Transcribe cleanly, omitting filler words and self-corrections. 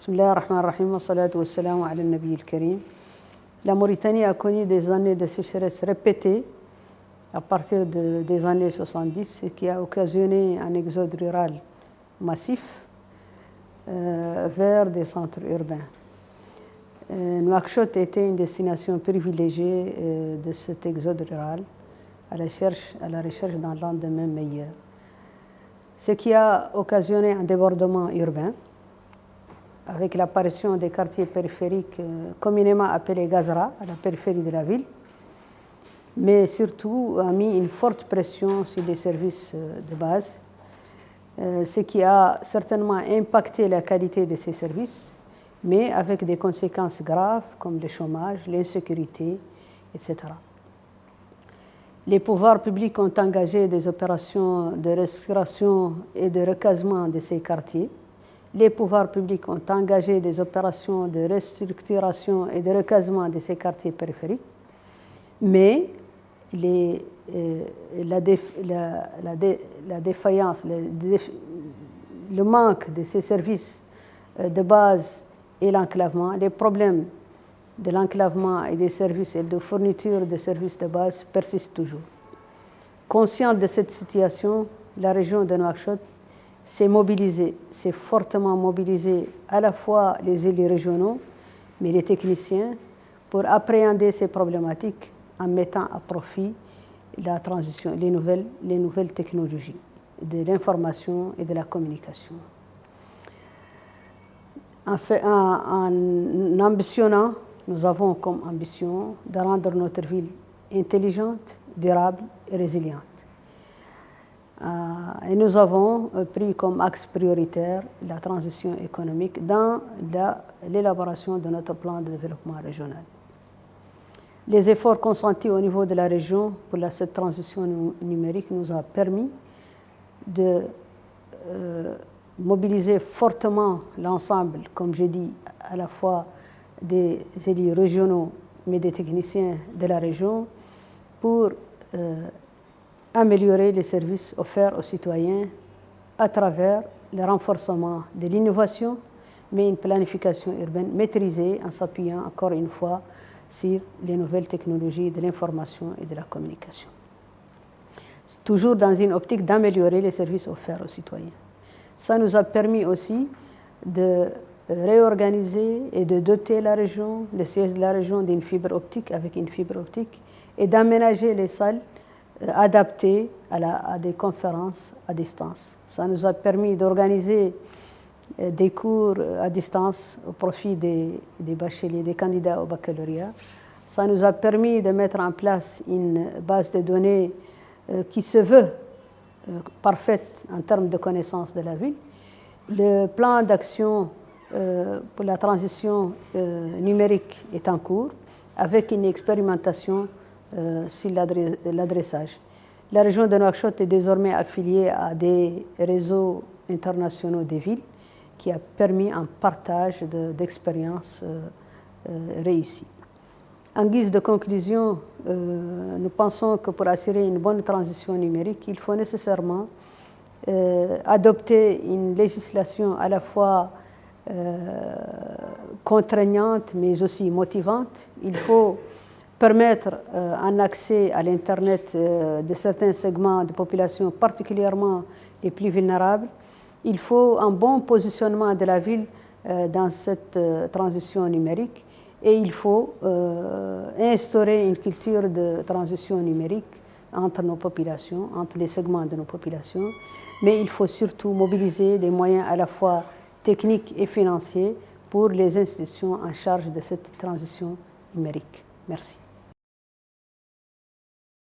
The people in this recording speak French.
Bismillah ar-Rahman ar-Rahim, wa salatu wa salamu ala nabi al-Karim. La Mauritanie a connu des années de sécheresse répétées à partir des années 70, ce qui a occasionné un exode rural massif vers des centres urbains. Nouakchott était une destination privilégiée de cet exode rural à la recherche d'un lendemain meilleur. Ce qui a occasionné un débordement urbain avec l'apparition des quartiers périphériques communément appelés Gazra, à la périphérie de la ville, mais surtout a mis une forte pression sur les services de base, ce qui a certainement impacté la qualité de ces services, mais avec des conséquences graves comme le chômage, l'insécurité, etc. Les pouvoirs publics ont engagé des opérations de restauration et de recasement de ces quartiers. Les pouvoirs publics ont engagé des opérations de restructuration et de recasement de ces quartiers périphériques, mais la défaillance, le manque de ces services de base et l'enclavement, les problèmes de l'enclavement et des services et de fourniture de services de base persistent toujours. Consciente de cette situation, la région de Nouakchott s'est mobilisée, s'est fortement mobilisée, à la fois les élus régionaux, mais les techniciens, pour appréhender ces problématiques en mettant à profit la transition, les nouvelles technologies de l'information et de la communication. En ambitionnant, nous avons comme ambition de rendre notre ville intelligente, durable et résiliente. Et nous avons pris comme axe prioritaire la transition économique dans l'élaboration de notre plan de développement régional. Les efforts consentis au niveau de la région pour cette transition numérique nous ont permis de mobiliser fortement l'ensemble, comme j'ai dit, à la fois des élus régionaux, mais des techniciens de la région, pour améliorer les services offerts aux citoyens à travers le renforcement de l'innovation, mais une planification urbaine maîtrisée en s'appuyant encore une fois sur les nouvelles technologies de l'information et de la communication. Toujours dans une optique d'améliorer les services offerts aux citoyens. Ça nous a permis aussi de réorganiser et de doter la région, le siège de la région, d'une fibre optique avec une fibre optique et d'aménager les salles adaptées à des conférences à distance. Ça nous a permis d'organiser des cours à distance au profit des bacheliers, des candidats au baccalauréat. Ça nous a permis de mettre en place une base de données qui se veut parfaite en termes de connaissance de la ville. Le plan d'action pour la transition numérique est en cours avec une expérimentation sur l'adressage. La région de Nouakchott est désormais affiliée à des réseaux internationaux des villes qui a permis un partage d'expériences réussies. En guise de conclusion, nous pensons que pour assurer une bonne transition numérique, il faut nécessairement adopter une législation à la fois contraignante mais aussi motivante. Il faut permettre un accès à l'Internet de certains segments de population, particulièrement les plus vulnérables. Il faut un bon positionnement de la ville dans cette transition numérique et il faut instaurer une culture de transition numérique entre nos populations, entre les segments de nos populations, mais il faut surtout mobiliser des moyens à la fois techniques et financiers pour les institutions en charge de cette transition numérique. Merci.